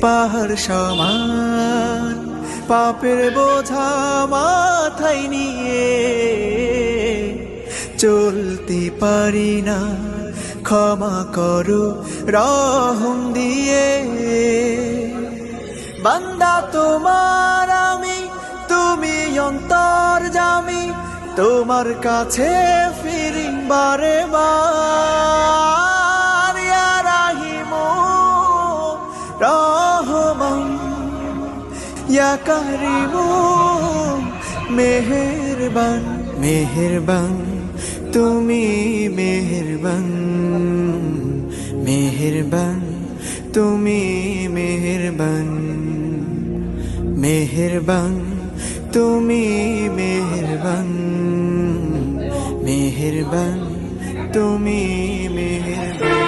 পাহাড় সমান পাপের বোঝা মাথায় নিয়ে চলতে পারি না, ক্ষমা করো রহম দিয়ে। বান্দা তোমার আমি, তুমি অন্তর্যামী, তোমার কাছে ফিরি বারে বার। ইয়া রাহিমু রহমান, ইয়া কারিমু মেহেরবান, মেহেরবান তুমি মেহেরবান, মেহেরবান তুমি মেহেরবান, মেহেরবান তুমি মেহেরবান, মেহেরবান তুমি মেহেরবান।